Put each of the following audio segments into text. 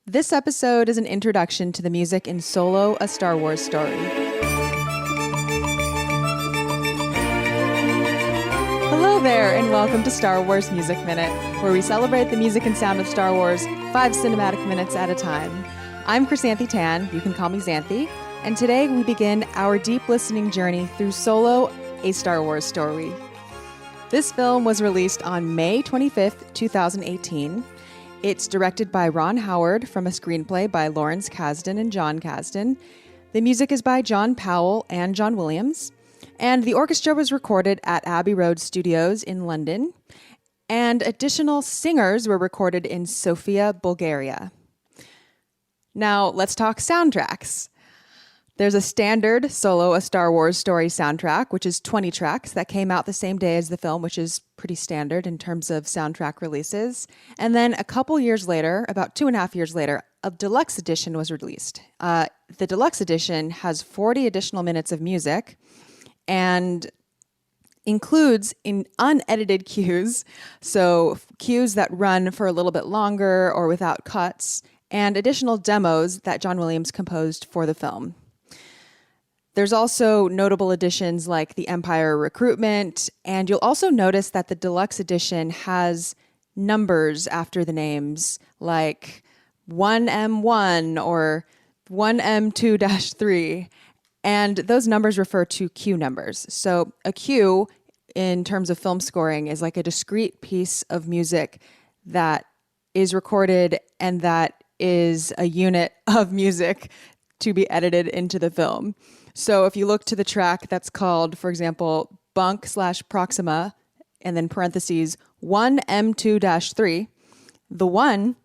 This episode is an introduction to the music in Solo, a Star Wars story. Hello there, and welcome to Star Wars Music Minute, where we celebrate the music and sound of Star Wars 5 cinematic minutes at a time. I'm Chrysanthi Tan, you can call me Xanthi, and today we begin our deep listening journey through Solo, a Star Wars story. This film was released on May 25th, 2018. It's directed by Ron Howard from a screenplay by Lawrence Kasdan and John Kasdan. The music is by John Powell and John Williams. And the orchestra was recorded at Abbey Road Studios in London. And additional singers were recorded in Sofia, Bulgaria. Now, let's talk soundtracks. There's a standard Solo, a Star Wars story soundtrack, which is 20 tracks that came out the same day as the film, which is pretty standard in terms of soundtrack releases. And then a couple years later, about 2.5 years later, a Deluxe Edition was released. The Deluxe Edition has 40 additional minutes of music and includes in unedited cues, so cues that run for a little bit longer or without cuts, and additional demos that John Williams composed for the film. There's also notable additions like the Empire recruitment, and you'll also notice that the Deluxe Edition has numbers after the names, like 1M1 or 1M2-3, and those numbers refer to cue numbers. So a cue, in terms of film scoring, is like a discrete piece of music that is recorded and that is a unit of music to be edited into the film. So if you look to the track that's called, for example, Bunk / Proxima, and then parentheses 1M2-3, the 1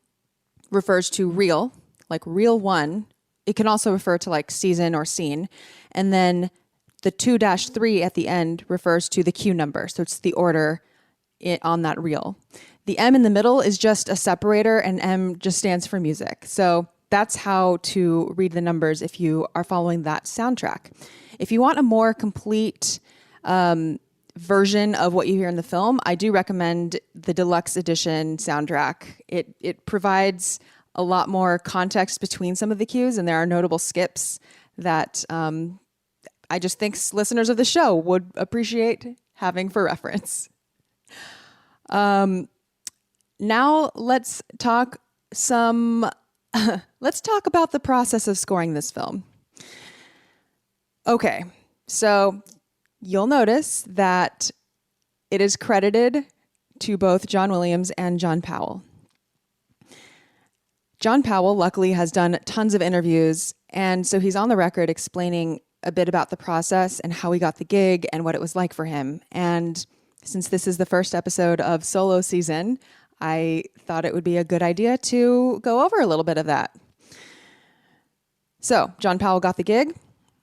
refers to reel, like reel 1. It can also refer to like season or scene. And then the 2-3 at the end refers to the cue number. So it's the order on that reel. The M in the middle is just a separator, and M just stands for music. So that's how to read the numbers if you are following that soundtrack. If you want a more complete version of what you hear in the film, I do recommend the Deluxe Edition soundtrack. It provides a lot more context between some of the cues, and there are notable skips that I just think listeners of the show would appreciate having for reference. Now let's talk about the process of scoring this film. Okay, so you'll notice that it is credited to both John Williams and John Powell. John Powell, luckily, has done tons of interviews, and so he's on the record explaining a bit about the process and how he got the gig and what it was like for him. And since this is the first episode of Solo season, I thought it would be a good idea to go over a little bit of that. So, John Powell got the gig.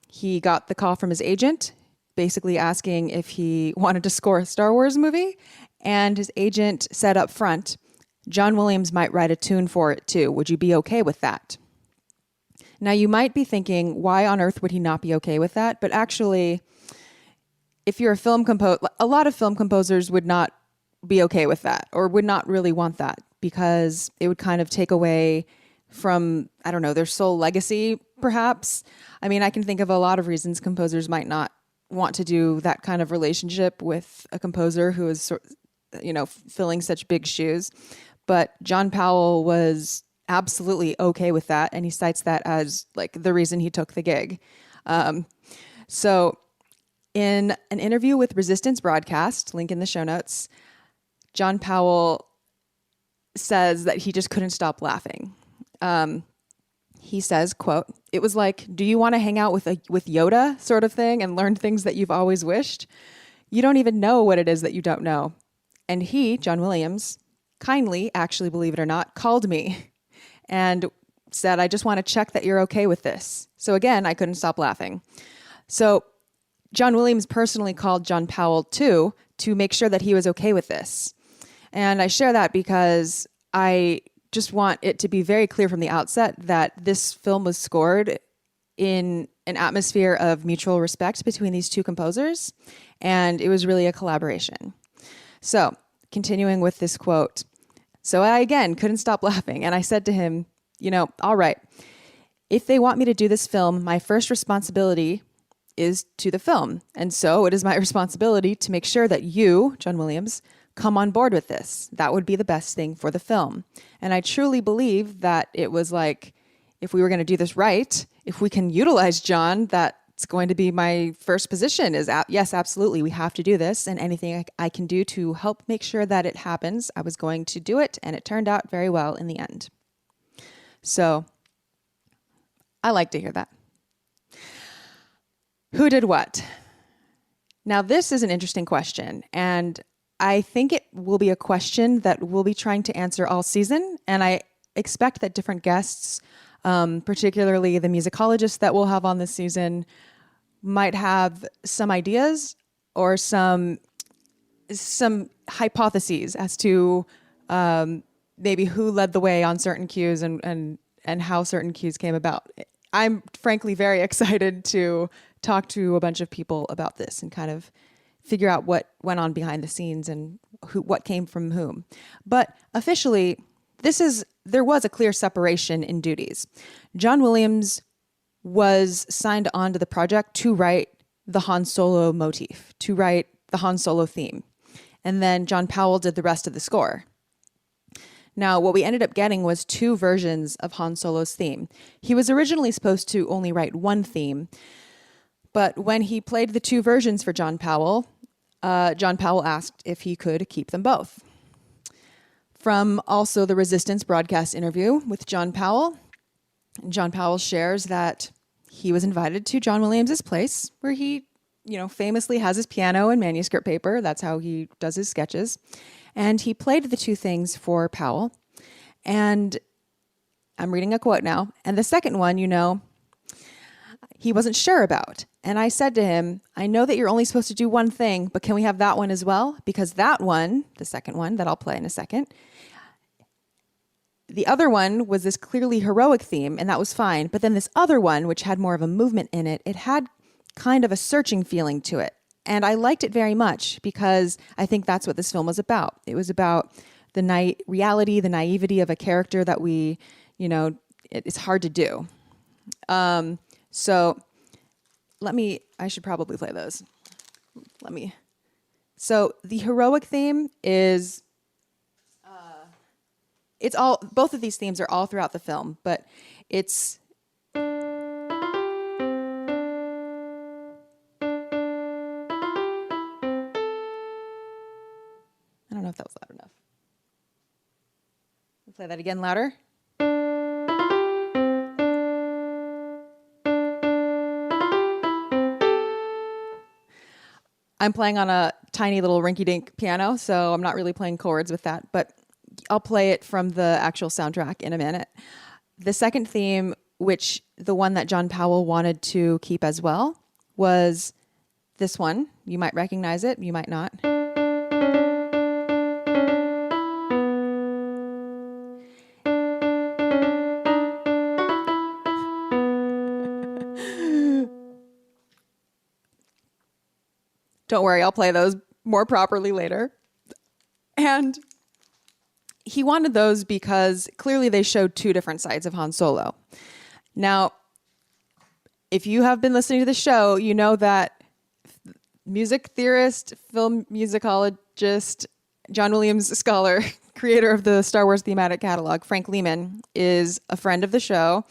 He got the call from his agent, basically asking if he wanted to score a Star Wars movie. And his agent said up front, John Williams might write a tune for it too. Would you be okay with that? Now, you might be thinking, why on earth would he not be okay with that? But actually, if you're a film composer, a lot of film composers would not be okay with that or would not really want that because it would kind of take away from, I don't know, their sole legacy, perhaps. I mean, I can think of a lot of reasons composers might not want to do that kind of relationship with a composer who is, filling such big shoes. But John Powell was absolutely okay with that, and he cites that as like the reason he took the gig. So in an interview with Resistance Broadcast, link in the show notes, John Powell says that he just couldn't stop laughing. He says, quote, "It was like, do you want to hang out with Yoda sort of thing and learn things that you've always wished? You don't even know what it is that you don't know." And he, John Williams, kindly, actually, believe it or not, called me and said, "I just want to check that you're okay with this." So again, I couldn't stop laughing. So John Williams personally called John Powell too to make sure that he was okay with this. And I share that because I just want it to be very clear from the outset that this film was scored in an atmosphere of mutual respect between these two composers, and it was really a collaboration. So, continuing with this quote, so I again couldn't stop laughing, and I said to him, all right, if they want me to do this film, my first responsibility is to the film. And so it is my responsibility to make sure that you, John Williams, come on board with this. That would be the best thing for the film. And I truly believe that it was like, if we were going to do this right, if we can utilize John, that's going to be my first position is, yes, absolutely, we have to do this. And anything I can do to help make sure that it happens, I was going to do it. And it turned out very well in the end. So I like to hear that. Who did what? Now, this is an interesting question. And I think it will be a question that we'll be trying to answer all season. And I expect that different guests, particularly the musicologists that we'll have on this season, might have some ideas or some hypotheses as to maybe who led the way on certain cues and how certain cues came about. I'm frankly very excited to talk to a bunch of people about this and kind of figure out what went on behind the scenes and what came from whom. But officially, there was a clear separation in duties. John Williams was signed on to the project to write the Han Solo motif, to write the Han Solo theme. And then John Powell did the rest of the score. Now, what we ended up getting was 2 versions of Han Solo's theme. He was originally supposed to only write one theme, but when he played the 2 versions for John Powell asked if he could keep them both. From also the Resistance broadcast interview with John Powell shares that he was invited to John Williams's place where he, famously has his piano and manuscript paper. That's how he does his sketches. And he played the 2 things for Powell. And I'm reading a quote now. And the second one, he wasn't sure about. And I said to him, I know that you're only supposed to do one thing, but can we have that one as well? Because that one, the second one that I'll play in a second, the other one was this clearly heroic theme, and that was fine. But then this other one, which had more of a movement in it, it had kind of a searching feeling to it. And I liked it very much because I think that's what this film was about. It was about the reality, the naivety of a character that it's hard to do. So I should probably play those. So the heroic theme is, both of these themes are all throughout the film, but it's, I don't know if that was loud enough. I'll play that again louder. I'm playing on a tiny little rinky-dink piano, so I'm not really playing chords with that, but I'll play it from the actual soundtrack in a minute. The second theme, which the one that John Powell wanted to keep as well, was this one. You might recognize it, you might not. Don't worry, I'll play those more properly later. And he wanted those because clearly they showed 2 different sides of Han Solo. Now, if you have been listening to the show, you know that music theorist, film musicologist, John Williams scholar, creator of the Star Wars thematic catalog, Frank Lehman, is a friend of the show,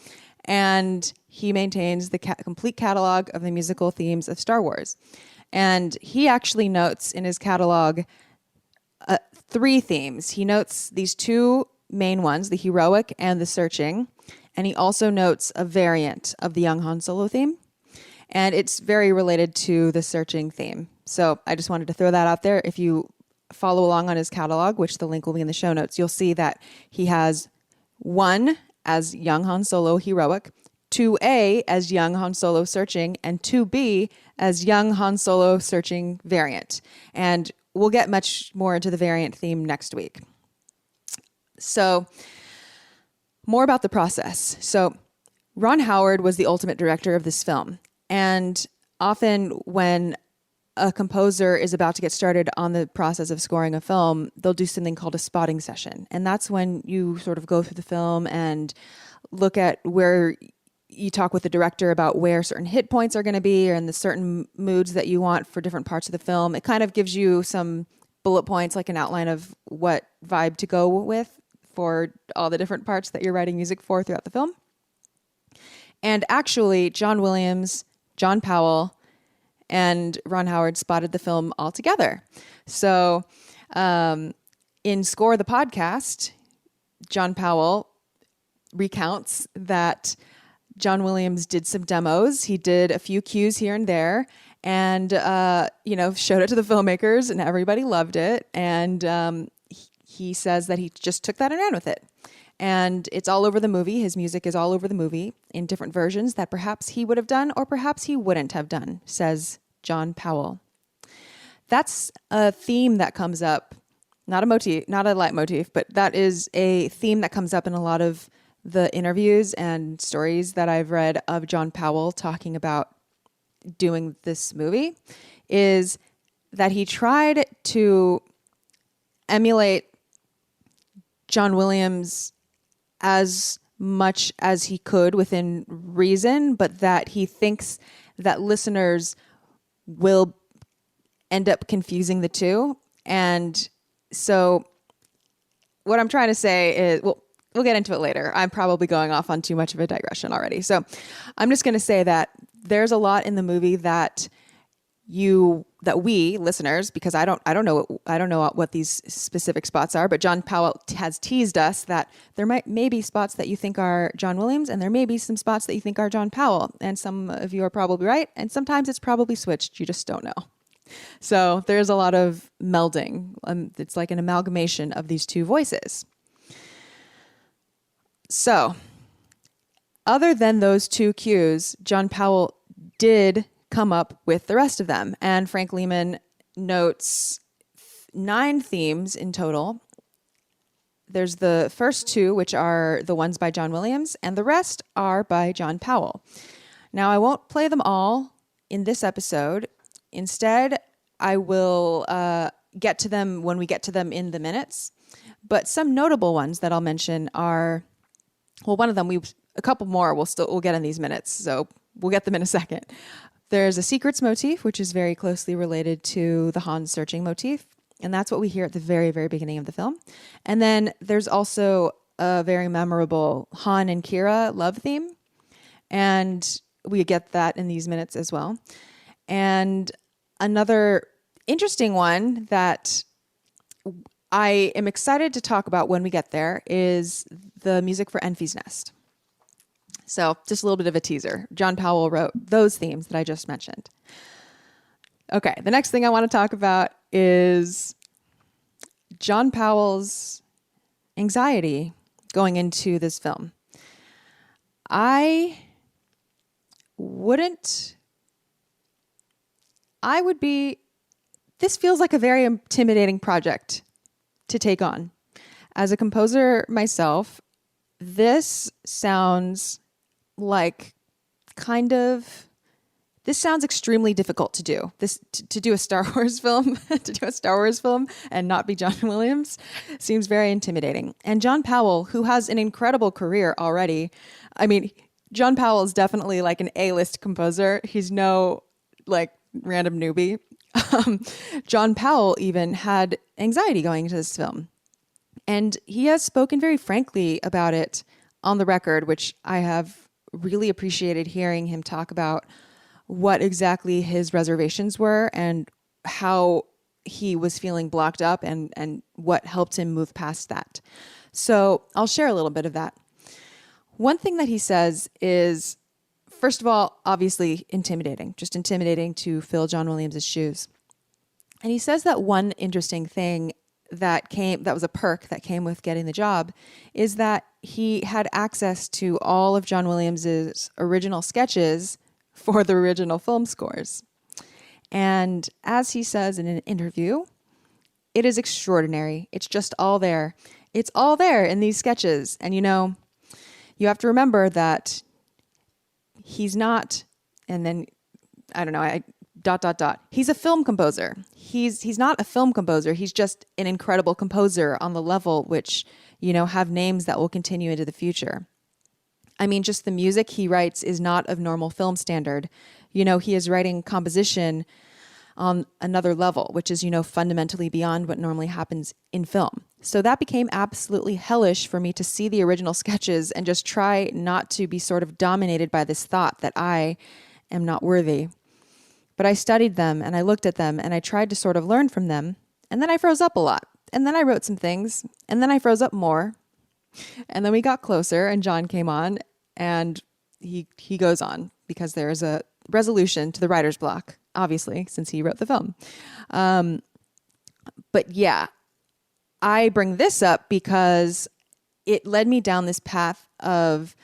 and he maintains the complete catalog of the musical themes of Star Wars. And he actually notes in his catalog 3 themes. He notes these 2 main ones, the heroic and the searching. And he also notes a variant of the young Han Solo theme. And it's very related to the searching theme. So I just wanted to throw that out there. If you follow along on his catalog, which the link will be in the show notes, you'll see that he has 1 as young Han Solo heroic, 2A as young Han Solo searching, and 2B as young Han Solo searching variant. And we'll get much more into the variant theme next week. So, more about the process. So, Ron Howard was the ultimate director of this film. And often when a composer is about to get started on the process of scoring a film, they'll do something called a spotting session. And that's when you sort of go through the film and look at where you talk with the director about where certain hit points are going to be, or in the certain moods that you want for different parts of the film. It kind of gives you some bullet points, like an outline of what vibe to go with for all the different parts that you're writing music for throughout the film. And actually, John Williams, John Powell, and Ron Howard spotted the film all together. So in Score the Podcast, John Powell recounts that John Williams did some demos. He did a few cues here and there, and showed it to the filmmakers, and everybody loved it. And he says that he just took that and ran with it. And it's all over the movie. His music is all over the movie in different versions that perhaps he would have done or perhaps he wouldn't have done, says John Powell. That's a theme that comes up, not a motif, not a leitmotif, but that is a theme that comes up in a lot of the interviews and stories that I've read of John Powell talking about doing this movie, is that he tried to emulate John Williams as much as he could within reason, but that he thinks that listeners will end up confusing the two. And so what I'm trying to say is, well, we'll get into it later. I'm probably going off on too much of a digression already. So I'm just going to say that there's a lot in the movie that we listeners, because I don't know what these specific spots are, but John Powell has teased us that there may be spots that you think are John Williams, and there may be some spots that you think are John Powell, and some of you are probably right, and sometimes it's probably switched. You just don't know. So there's a lot of melding. It's like an amalgamation of these two voices. So other than those two cues, John Powell did come up with the rest of them. And Frank Lehman notes 9 themes in total. There's the first 2, which are the ones by John Williams, and the rest are by John Powell. Now, I won't play them all in this episode. Instead, I will get to them when we get to them in the minutes. But some notable ones that I'll mention are, well, one of them, a couple more we'll get in these minutes, so we'll get them in a second. There's a secrets motif, which is very closely related to the Han searching motif. And that's what we hear at the very, very beginning of the film. And then there's also a very memorable Han and Kira love theme. And we get that in these minutes as well. And another interesting one that I am excited to talk about when we get there is the music for Enfi's Nest. So just a little bit of a teaser. John Powell wrote those themes that I just mentioned. Okay, the next thing I want to talk about is John Powell's anxiety going into this film. This feels like a very intimidating project to take on. As a composer myself, this sounds extremely difficult to do. To do a Star Wars film, and not be John Williams seems very intimidating. And John Powell, who has an incredible career already, I mean, John Powell is definitely like an A-list composer. He's no random newbie. John Powell even had anxiety going into this film. And he has spoken very frankly about it on the record, which I have really appreciated hearing him talk about what exactly his reservations were and how he was feeling blocked up and what helped him move past that. So I'll share a little bit of that. One thing that he says is, first of all, obviously intimidating to fill John Williams' shoes. And he says that one interesting thing that was a perk that came with getting the job is that he had access to all of John Williams' original sketches for the original film scores. And as he says in an interview, it is extraordinary. It's just all there. It's all there in these sketches. And you have to remember that he's not, and then, I don't know, he's a film composer. He's not a film composer. He's just an incredible composer on the level which, have names that will continue into the future. I mean, just the music he writes is not of normal film standard. He is writing composition on another level, which is, fundamentally beyond what normally happens in film. So that became absolutely hellish for me to see the original sketches and just try not to be sort of dominated by this thought that I am not worthy. But I studied them and I looked at them and I tried to sort of learn from them. And then I froze up a lot. And then I wrote some things and then I froze up more. And then we got closer and John came on and he goes on because there is a resolution to the writer's block, obviously, since he wrote the film. But yeah, I bring this up because it led me down this path of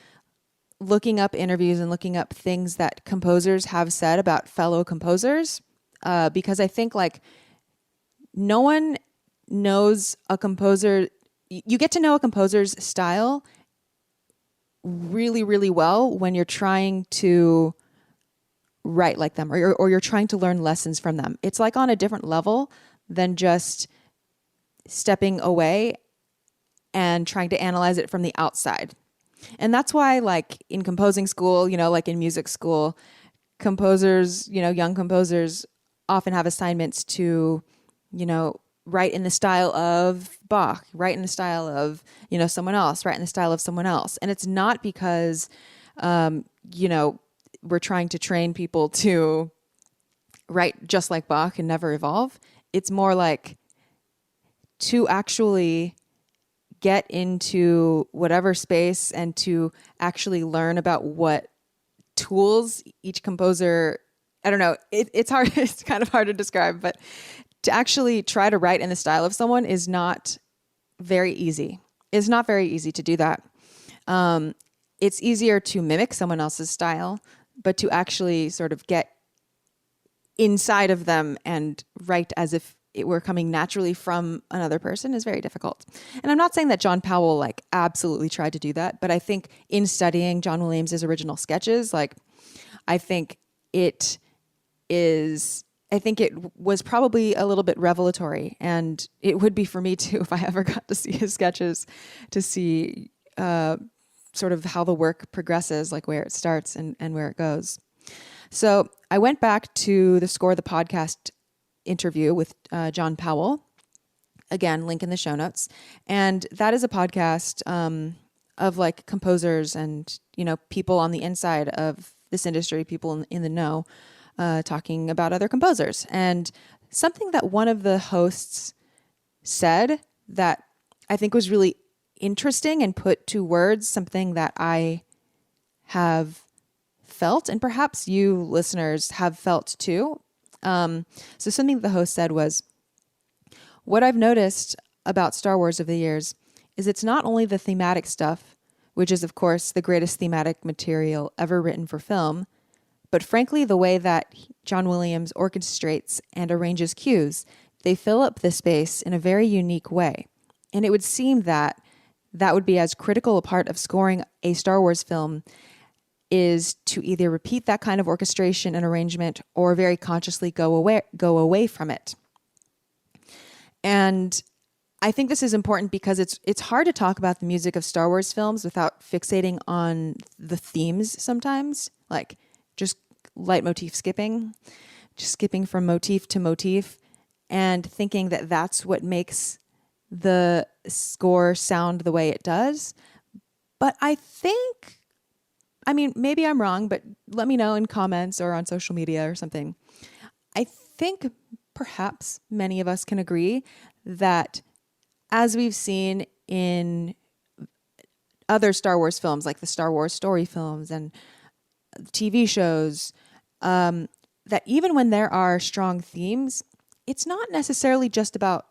looking up interviews and looking up things that composers have said about fellow composers. Because I think like no one knows a composer. You get to know a composer's style really, really well when you're trying to write like them or you're trying to learn lessons from them. It's like on a different level than just stepping away and trying to analyze it from the outside. And that's why like in composing school, like in music school, composers, young composers often have assignments to, write in the style of Bach, write in the style of, someone else, write in the style of someone else. And it's not because, we're trying to train people to write just like Bach and never evolve. It's more like to actually get into whatever space and to actually learn about what tools each composer, I don't know, it's hard, it's kind of hard to describe, but to actually try to write in the style of someone is not very easy. It's not very easy to do that. It's easier to mimic someone else's style, but to actually sort of get inside of them and write as if it were coming naturally from another person is very difficult. And I'm not saying that John Powell like absolutely tried to do that, but I think in studying John Williams's original sketches, like I think it was probably a little bit revelatory, and it would be for me too if I ever got to see his sketches, to see sort of how the work progresses, like where it starts and where it goes. So I went back to the Score the Podcast interview with John Powell. Again, link in the show notes. And that is a podcast of like composers and, people on the inside of this industry, people in the know, talking about other composers. And something that one of the hosts said that I think was really interesting and put to words, something that I have felt, and perhaps you listeners have felt too. So something the host said was, what I've noticed about Star Wars over the years is it's not only the thematic stuff, which is of course the greatest thematic material ever written for film, but frankly, the way that John Williams orchestrates and arranges cues, they fill up the space in a very unique way. And it would seem that would be as critical a part of scoring a Star Wars film is to either repeat that kind of orchestration and arrangement or very consciously go away from it. And I think this is important because it's hard to talk about the music of Star Wars films without fixating on the themes sometimes, like just leitmotif skipping, just skipping from motif to motif and thinking that that's what makes the score sound the way it does. But maybe I'm wrong, but let me know in comments or on social media or something. I think perhaps many of us can agree that as we've seen in other Star Wars films, like the Star Wars story films and TV shows, that even when there are strong themes, it's not necessarily just about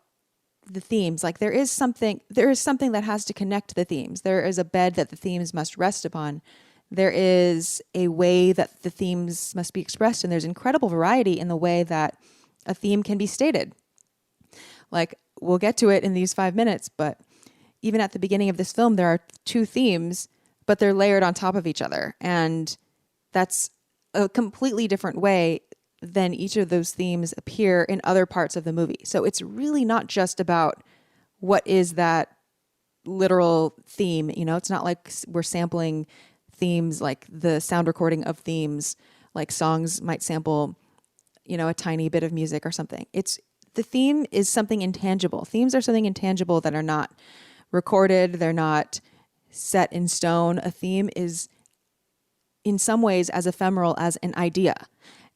the themes. Like there is something that has to connect the themes. There is a bed that the themes must rest upon. There is a way that the themes must be expressed, and there's incredible variety in the way that a theme can be stated. Like, we'll get to it in these 5 minutes, but even at the beginning of this film, there are 2 themes, but they're layered on top of each other. And that's a completely different way than each of those themes appear in other parts of the movie. So it's really not just about what is that literal theme. It's not like we're sampling themes, like the sound recording of themes, like songs might sample, a tiny bit of music or something. The theme is something intangible. Themes are something intangible that are not recorded. They're not set in stone. A theme is in some ways as ephemeral as an idea.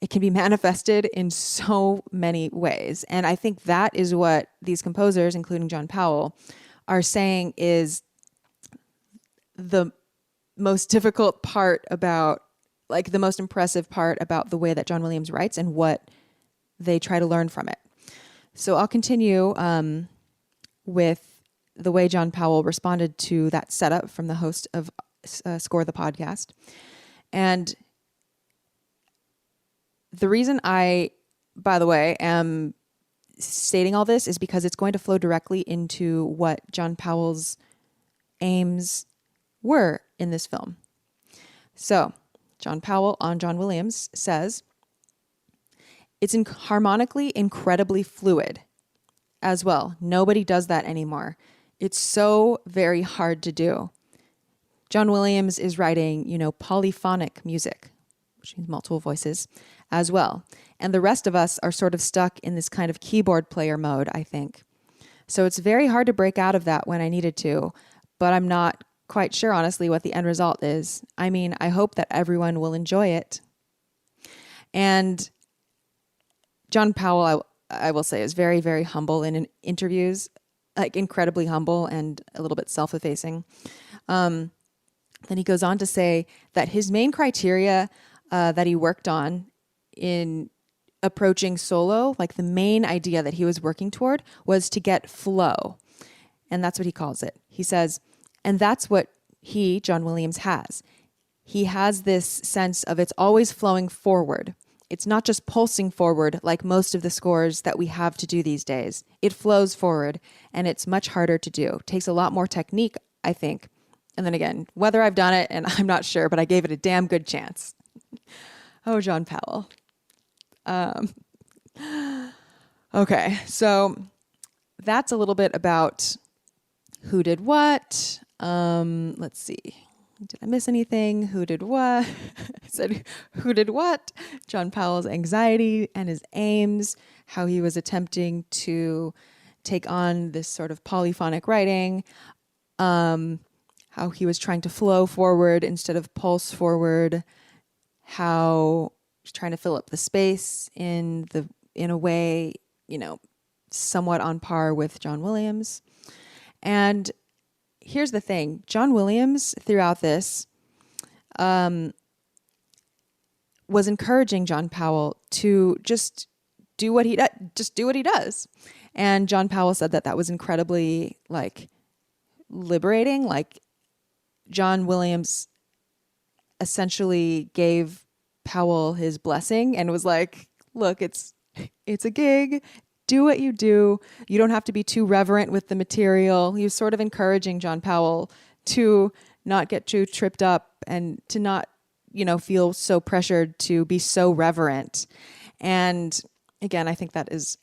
It can be manifested in so many ways. And I think that is what these composers, including John Powell, are saying is the most difficult part about, like the most impressive part about the way that John Williams writes and what they try to learn from it. So I'll continue with the way John Powell responded to that setup from the host of Score the Podcast. And the reason I, by the way, am stating all this is because it's going to flow directly into what John Powell's aims were in this film. So John Powell on John Williams says, it's harmonically incredibly fluid as well. Nobody does that anymore. It's so very hard to do. John Williams is writing, polyphonic music, which means multiple voices as well. And the rest of us are sort of stuck in this kind of keyboard player mode, I think. So it's very hard to break out of that when I needed to, but I'm not quite sure, honestly, what the end result is. I mean, I hope that everyone will enjoy it. And John Powell, I will say, is very, very humble in interviews, like incredibly humble and a little bit self-effacing. Then he goes on to say that his main criteria that he worked on in approaching solo, like the main idea that he was working toward, was to get flow. And that's what he calls it. He says, and that's what John Williams, has. He has this sense of it's always flowing forward. It's not just pulsing forward like most of the scores that we have to do these days. It flows forward, and it's much harder to do. It takes a lot more technique, I think. And then again, whether I've done it, and I'm not sure, but I gave it a damn good chance. Oh, John Powell. Okay, so that's a little bit about who did what. Let's see. Did I miss anything? Who did what? I said, who did what? John Powell's anxiety and his aims, how he was attempting to take on this sort of polyphonic writing, how he was trying to flow forward instead of pulse forward, how he's trying to fill up the space in a way, somewhat on par with John Williams. And here's the thing. John Williams, throughout this, was encouraging John Powell to just do what he does. And John Powell said that was incredibly, liberating. John Williams essentially gave Powell his blessing and was like, look, it's a gig. Do what you do. You don't have to be too reverent with the material. He was sort of encouraging John Powell to not get too tripped up and to not, feel so pressured to be so reverent. And again, I think that is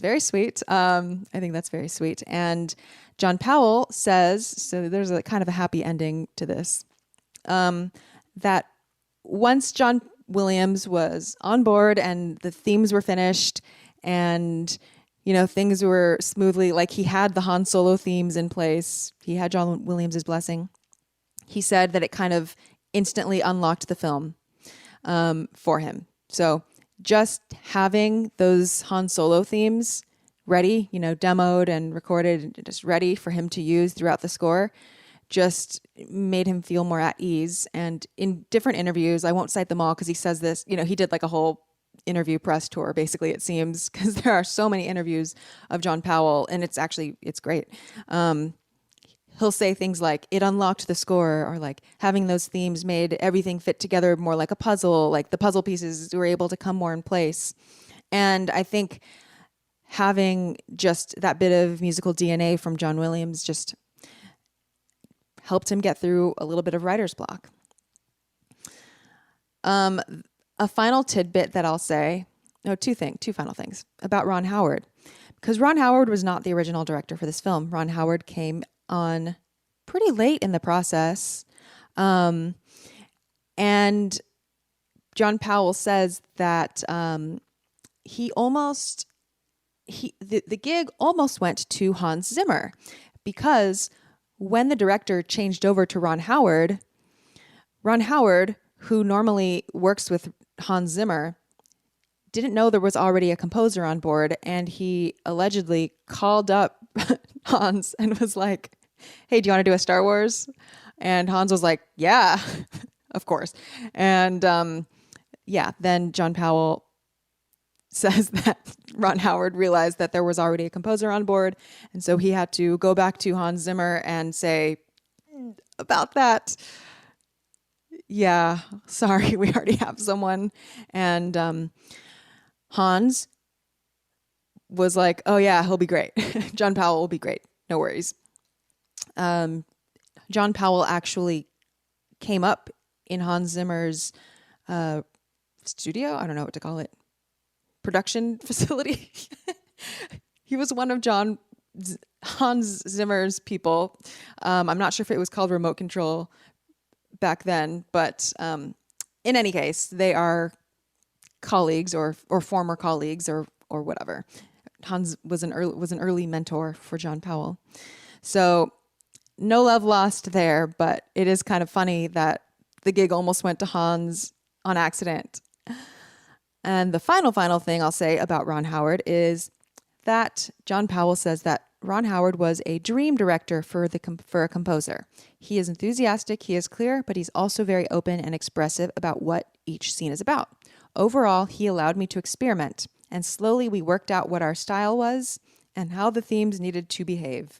very sweet. I think that's very sweet. And John Powell says, so there's a kind of a happy ending to this, that once John Williams was on board and the themes were finished and, things were smoothly, he had the Han Solo themes in place. He had John Williams's blessing. He said that it kind of instantly unlocked the film for him. So just having those Han Solo themes ready, demoed and recorded, and just ready for him to use throughout the score, just made him feel more at ease. And in different interviews, I won't cite them all because he says this, he did a whole interview press tour, basically, it seems, because there are so many interviews of John Powell, and it's great. He'll say things like, it unlocked the score, or having those themes made everything fit together more like a puzzle, the puzzle pieces were able to come more in place. And I think having just that bit of musical DNA from John Williams just helped him get through a little bit of writer's block. A final tidbit that I'll say, two final things about Ron Howard, because Ron Howard was not the original director for this film. Ron Howard came on pretty late in the process. And John Powell says that the gig almost went to Hans Zimmer, because when the director changed over to Ron Howard, who normally works with Hans Zimmer, didn't know there was already a composer on board, and he allegedly called up Hans and was like, "Hey, do you want to do a Star Wars?" And Hans was like, "Yeah, of course." And then John Powell says that Ron Howard realized that there was already a composer on board, and so he had to go back to Hans Zimmer and say about that, "Yeah, sorry, we already have someone." And Hans was like, "Oh yeah, he'll be great. John Powell will be great. No worries." John Powell actually came up in Hans Zimmer's studio. I don't know what to call it. Production facility. He was one of Hans Zimmer's people. I'm not sure if it was called remote control back then, but in any case, they are colleagues or former colleagues or whatever. Hans was an early mentor for John Powell. So no love lost there, but it is kind of funny that the gig almost went to Hans on accident. And the final thing I'll say about Ron Howard is that John Powell says that Ron Howard was a dream director for a composer. He is enthusiastic, he is clear, but he's also very open and expressive about what each scene is about. Overall, he allowed me to experiment, and slowly we worked out what our style was and how the themes needed to behave.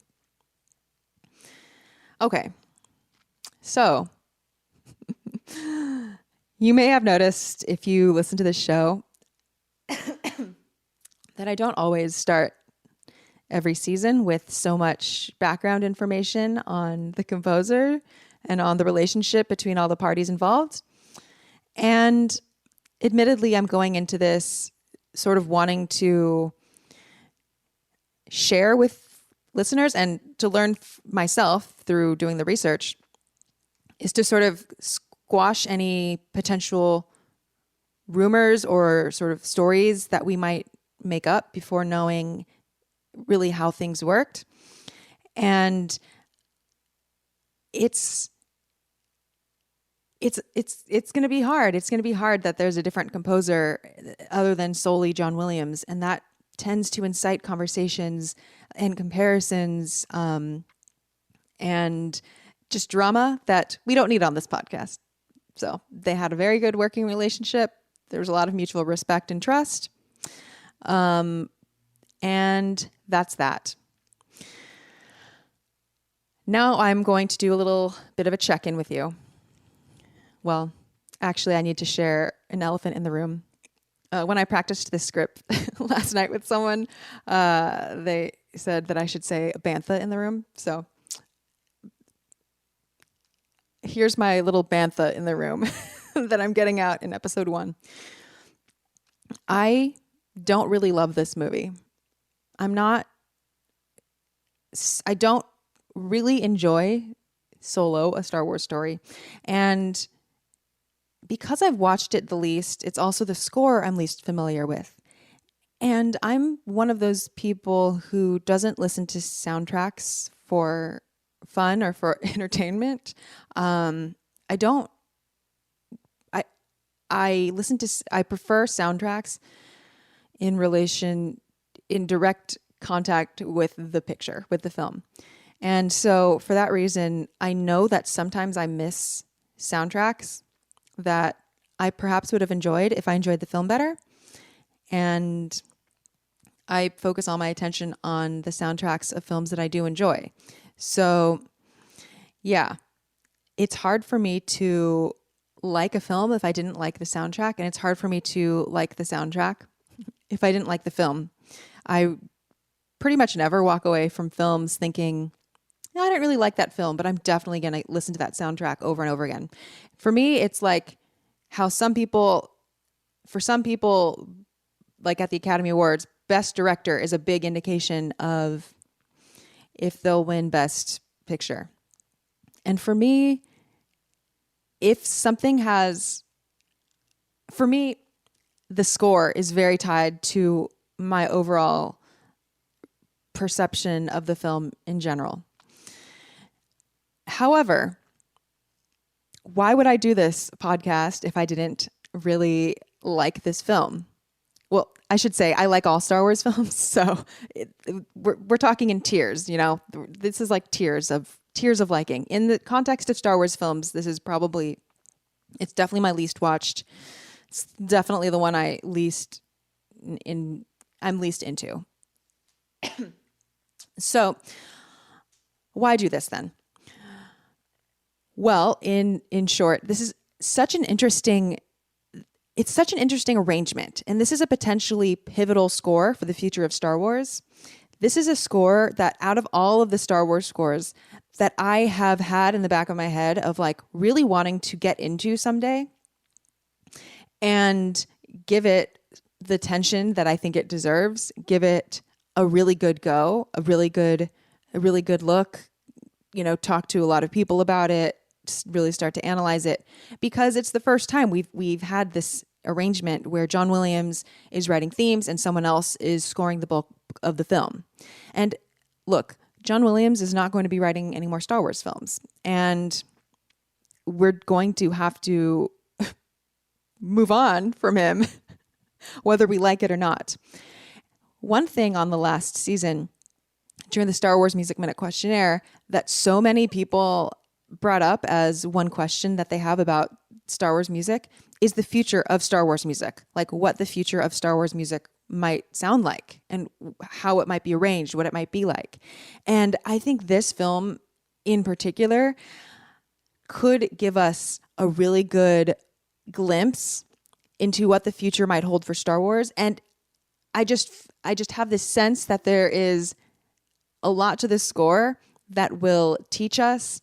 Okay, so you may have noticed if you listen to this show that I don't always start every season with so much background information on the composer and on the relationship between all the parties involved. And admittedly, I'm going into this sort of wanting to share with listeners and to learn myself through doing the research, is to sort of squash any potential rumors or sort of stories that we might make up before knowing really how things worked. And it's going to be hard. It's going to be hard that there's a different composer other than solely John Williams, and that tends to incite conversations and comparisons and just drama that we don't need on this podcast. So they had a very good working relationship. There was a lot of mutual respect and trust. And that's that. Now I'm going to do a little bit of a check-in with you. Well, actually, I need to share an elephant in the room. When I practiced this script last night with someone, they said that I should say bantha in the room. So here's my little bantha in the room that I'm getting out in episode 1. I don't really love this movie. I don't really enjoy Solo, A Star Wars Story. And because I've watched it the least, it's also the score I'm least familiar with. And I'm one of those people who doesn't listen to soundtracks for fun or for entertainment. I prefer soundtracks in direct contact with the picture, with the film. And so for that reason, I know that sometimes I miss soundtracks that I perhaps would have enjoyed if I enjoyed the film better. And I focus all my attention on the soundtracks of films that I do enjoy. So yeah, it's hard for me to like a film if I didn't like the soundtrack, and it's hard for me to like the soundtrack if I didn't like the film. I pretty much never walk away from films thinking, no, I didn't really like that film, but I'm definitely going to listen to that soundtrack over and over again. For me, it's like how for some people, like at the Academy Awards, Best Director is a big indication of if they'll win Best Picture. And for me, if something has, for me, the score is very tied to my overall perception of the film in general. However, why would I do this podcast if I didn't really like this film? Well, I should say I like all Star Wars films, so we're talking in tiers. You know, this is like tiers of liking. In the context of Star Wars films, this is probably, it's definitely my least watched. It's definitely the one I'm least into. So, why do this then? Well, in short, this is such an interesting arrangement, and this is a potentially pivotal score for the future of Star Wars. This is a score that, out of all of the Star Wars scores that I have had in the back of my head of like really wanting to get into someday and give it the attention that I think it deserves, give it a really good go, a really good look, you know, talk to a lot of people about it, really start to analyze it, because it's the first time we've had this arrangement where John Williams is writing themes and someone else is scoring the bulk of the film. And look, John Williams is not going to be writing any more Star Wars films, and we're going to have to move on from him whether we like it or not. One thing on the last season during the Star Wars Music Minute questionnaire that so many people brought up as one question that they have about Star Wars music is the future of Star Wars music, like what the future of Star Wars music might sound like and how it might be arranged, what it might be like. And I think this film in particular could give us a really good glimpse into what the future might hold for Star Wars. And I just have this sense that there is a lot to this score that will teach us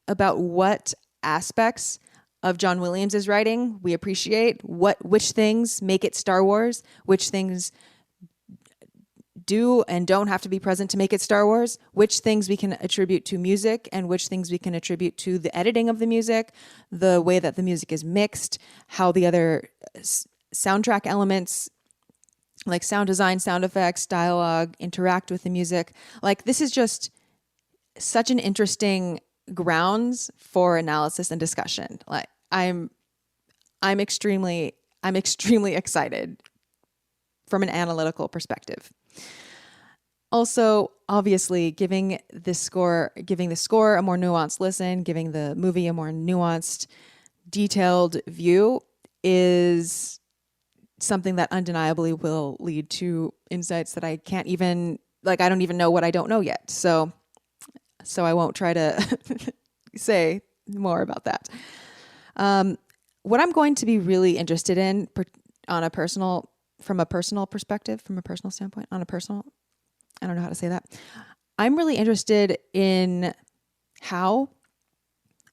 about what aspects of John Williams' writing we appreciate, which things make it Star Wars, which things do and don't have to be present to make it Star Wars, which things we can attribute to music and which things we can attribute to the editing of the music, the way that the music is mixed, how the other soundtrack elements like sound design, sound effects, dialogue interact with the music. Like, this is just such an interesting grounds for analysis and discussion. Like, I'm extremely excited from an analytical perspective. Also, obviously, giving the score a more nuanced listen, giving the movie a more nuanced, detailed view is something that undeniably will lead to insights that I can't even, I don't even know what I don't know yet. So I won't try to say more about that. What I'm going to be really interested in from a personal perspective, from a personal standpoint, I don't know how to say that. I'm really interested in how,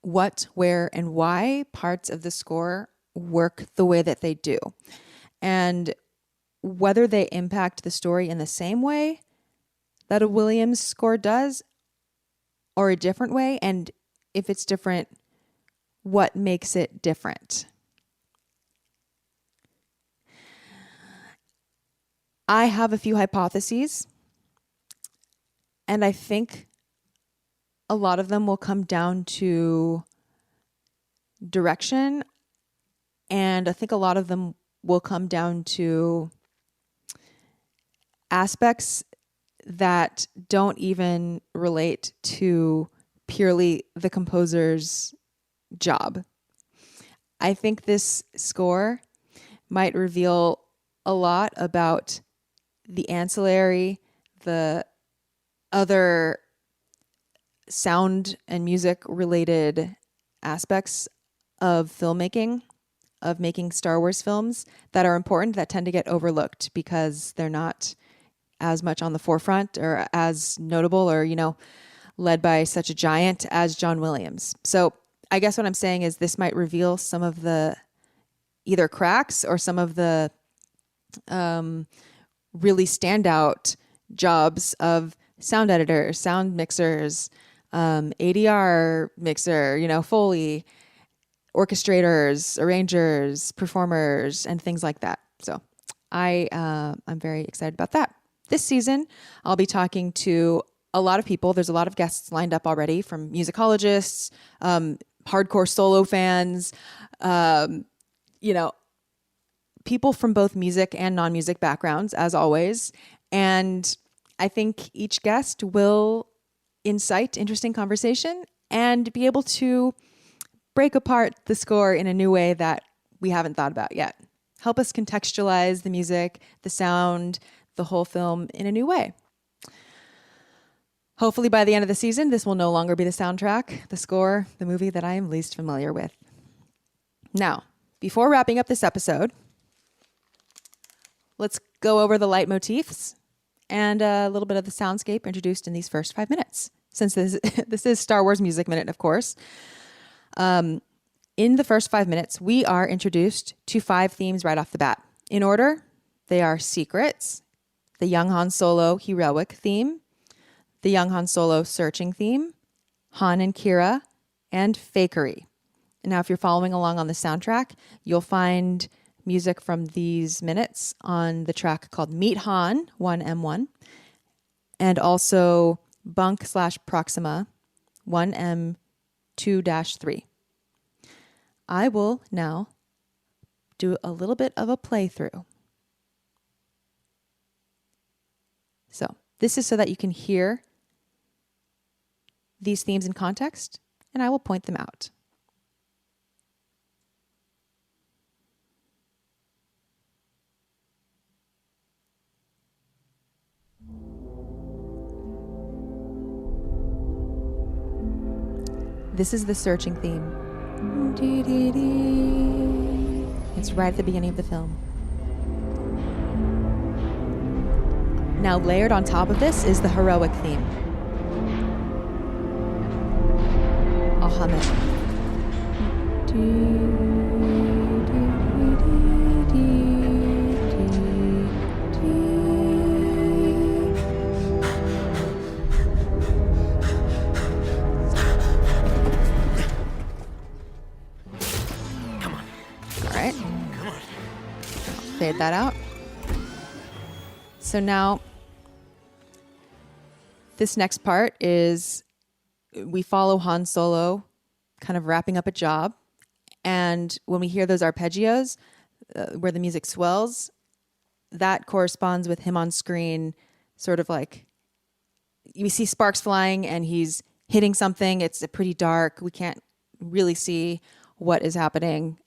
what, where, and why parts of the score work the way that they do, and whether they impact the story in the same way that a Williams score does or a different way, and if it's different, what makes it different. I have a few hypotheses, and I think a lot of them will come down to direction, and I think a lot of them will come down to aspects that don't even relate to purely the composer's job. I think this score might reveal a lot about the ancillary, the other sound and music related aspects of filmmaking, of making Star Wars films that are important, that tend to get overlooked because they're not as much on the forefront or as notable or, led by such a giant as John Williams. So I guess what I'm saying is this might reveal some of the either cracks or some of the really standout jobs of sound editors, sound mixers, ADR mixer, Foley, orchestrators, arrangers, performers, and things like that. So I'm very excited about that. This season, I'll be talking to a lot of people. There's a lot of guests lined up already, from musicologists, hardcore solo fans, people from both music and non-music backgrounds, as always. And I think each guest will incite interesting conversation and be able to break apart the score in a new way that we haven't thought about yet. Help us contextualize the music, the sound, the whole film in a new way. Hopefully by the end of the season, this will no longer be the soundtrack, the score, the movie that I am least familiar with. Now, before wrapping up this episode, let's go over the leitmotifs and a little bit of the soundscape introduced in these first 5 minutes. Since this is Star Wars Music Minute, of course. In the first 5 minutes, we are introduced to 5 themes right off the bat. In order, they are Secrets, the young Han Solo heroic theme, the young Han Solo searching theme, Han and Kira, and Fakery. Now, if you're following along on the soundtrack, you'll find music from these minutes on the track called Meet Han, 1M1, and also Bunk/Proxima, 1M2-3. I will now do a little bit of a playthrough. So this is so that you can hear these themes in context, and I will point them out. This is the searching theme. It's right at the beginning of the film. Now layered on top of this is the heroic theme. I'll hum it. Fade that out. So now this next part is we follow Han Solo kind of wrapping up a job. And when we hear those arpeggios where the music swells, that corresponds with him on screen, sort of like we see sparks flying and he's hitting something. It's pretty dark. We can't really see what is happening.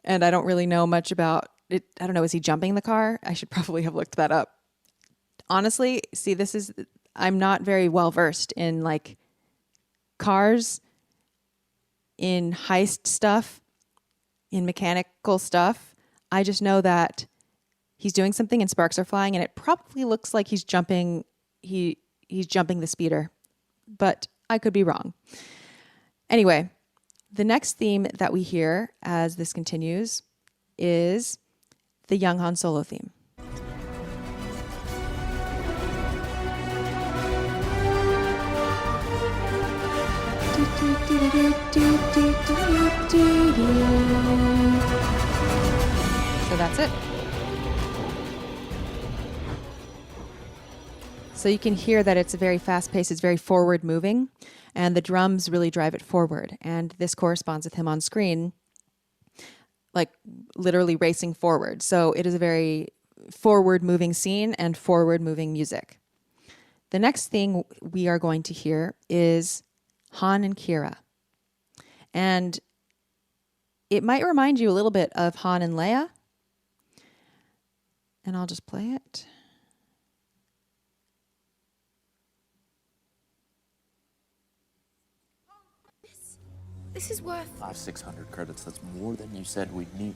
And I don't really know much about it. I don't know. Is he jumping the car? I should probably have looked that up. Honestly, see, I'm not very well versed in like cars, in heist stuff, in mechanical stuff. I just know that he's doing something and sparks are flying, and it probably looks like he's jumping. He's jumping the speeder, but I could be wrong. Anyway. The next theme that we hear as this continues is the young Han Solo theme. So that's it. So you can hear that it's a very fast-paced, it's very forward-moving, and the drums really drive it forward. And this corresponds with him on screen, like literally racing forward. So it is a very forward-moving scene and forward-moving music. The next thing we are going to hear is Han and Kira. And it might remind you a little bit of Han and Leia. And I'll just play it. This is worth 600 credits. That's more than you said we'd need.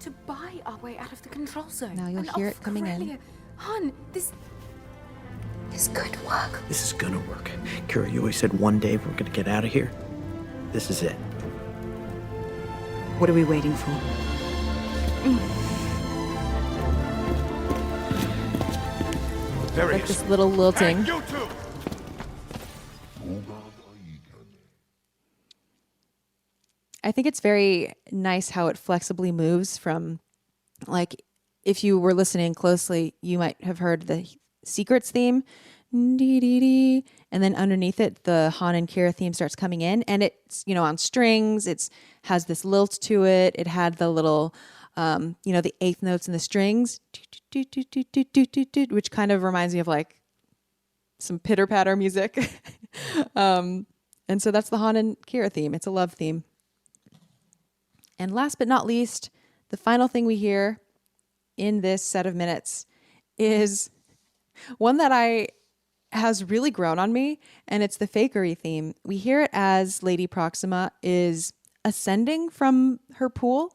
To buy our way out of the control zone. Now you'll hear it coming in. Han, this could work. This is gonna work. Kira, you always said one day we're gonna get out of here. This is it. What are we waiting for? There Like this little lilting. Hey, you 2! I think it's very nice how it flexibly moves from, like, if you were listening closely, you might have heard the Secrets theme, dee-dee-dee, and then underneath it, the Han and Kira theme starts coming in, and it's, on strings. It's has this lilt to it. It had the little, the eighth notes in the strings, which kind of reminds me of like some pitter patter music. And so that's the Han and Kira theme. It's a love theme. And last but not least, the final thing we hear in this set of minutes is one that has really grown on me, and it's the Fakery theme. We hear it as Lady Proxima is ascending from her pool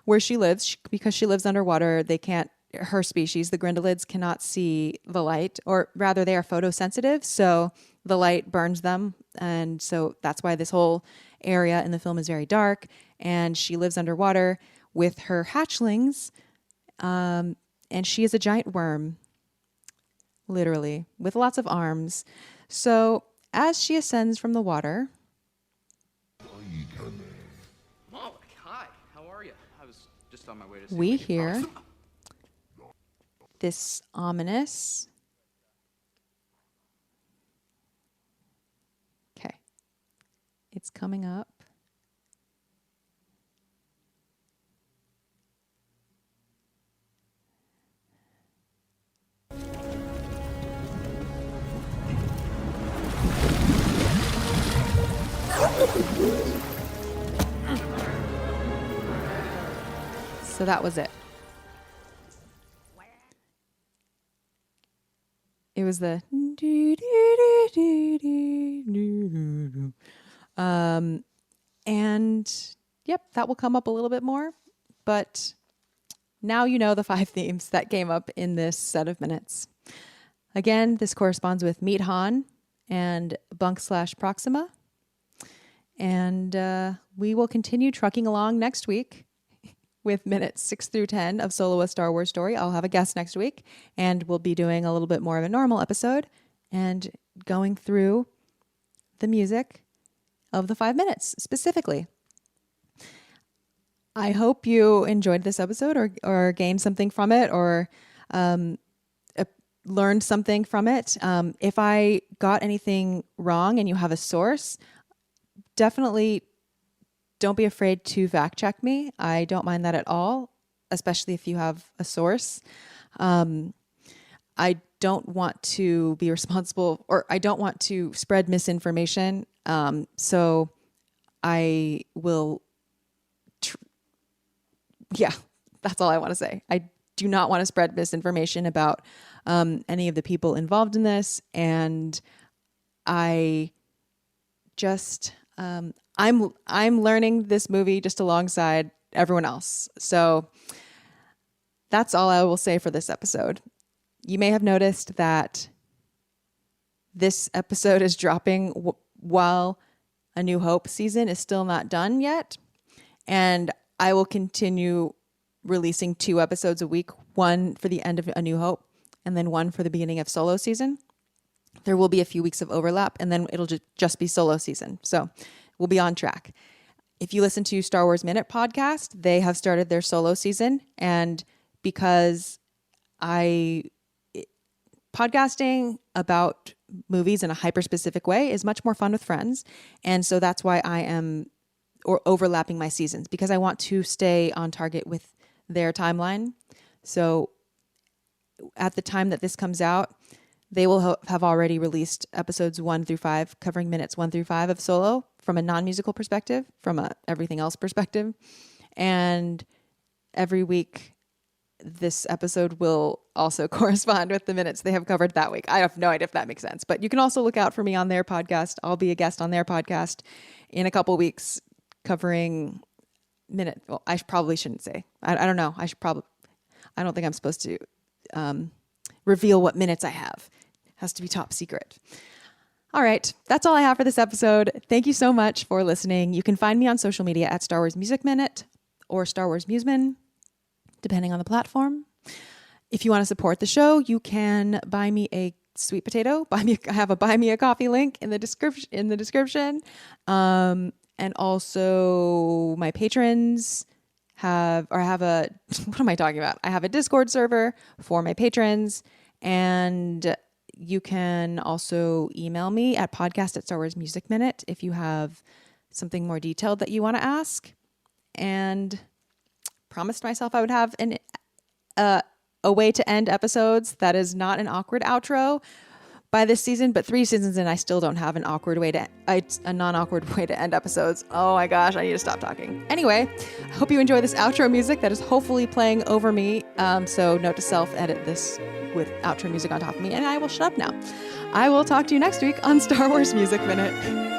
where she lives, because she lives underwater. Her species, the Grindelids, cannot see the light, or rather they are photosensitive, so the light burns them. And so that's why this whole area in the film is very dark. And she lives underwater with her hatchlings, and she is a giant worm, literally, with lots of arms. So as she ascends from the water... Malik, hi. How are you? I was just on my way to see we Lady hear Proxima. this ominous... Okay. It's coming up. So that was it. It was the and yep, that will come up a little bit more, but now you know the 5 themes that came up in this set of minutes. Again, this corresponds with Meet Han and Bunk / Proxima. And we will continue trucking along next week with minutes 6 through 10 of Solo a Star Wars Story. I'll have a guest next week, and we'll be doing a little bit more of a normal episode and going through the music of the 5 minutes specifically. I hope you enjoyed this episode or gained something from it, or learned something from it. If I got anything wrong and you have a source, definitely don't be afraid to fact check me. I don't mind that at all, especially if you have a source. I don't want to be responsible, or I don't want to spread misinformation. So I will, that's all I want to say. I do not want to spread misinformation about any of the people involved in this. And I just, I'm learning this movie just alongside everyone else. So that's all I will say for this episode. You may have noticed that this episode is dropping while A New Hope season is still not done yet. And I will continue releasing 2 episodes a week, one for the end of A New Hope and then one for the beginning of Solo season. There will be a few weeks of overlap, and then it'll just be Solo season. So we'll be on track. If you listen to Star Wars Minute podcast, they have started their Solo season. And because podcasting about movies in a hyper-specific way is much more fun with friends. And so that's why I am overlapping my seasons, because I want to stay on target with their timeline. So at the time that this comes out, they will have already released episodes 1 through 5, covering minutes 1 through 5 of Solo from a non-musical perspective, from a everything else perspective. And every week, this episode will also correspond with the minutes they have covered that week. I have no idea if that makes sense, but you can also look out for me on their podcast. I'll be a guest on their podcast in a couple weeks covering minute. Well, I probably shouldn't say. I don't know. I don't think I'm supposed to reveal what minutes I have. It has to be top secret. All right. That's all I have for this episode. Thank you so much for listening. You can find me on social media at Star Wars Music Minute or Star Wars Museman, depending on the platform. If you want to support the show, you can buy me a sweet potato. I have a buy me a coffee link in the description. And also my patrons have a, what am I talking about? I have a Discord server for my patrons, and you can also email me at podcast@StarWarsMusicMinute if you have something more detailed that you want to ask. And promised myself I would have a way to end episodes that is not an awkward outro by this season, but 3 seasons in, I still don't have an awkward way to a non-awkward way to end episodes. Oh my gosh, I need to stop talking. Anyway, I hope you enjoy this outro music that is hopefully playing over me. So note to self, edit this with outro music on top of me, and I will shut up now. I will talk to you next week on Star Wars Music Minute.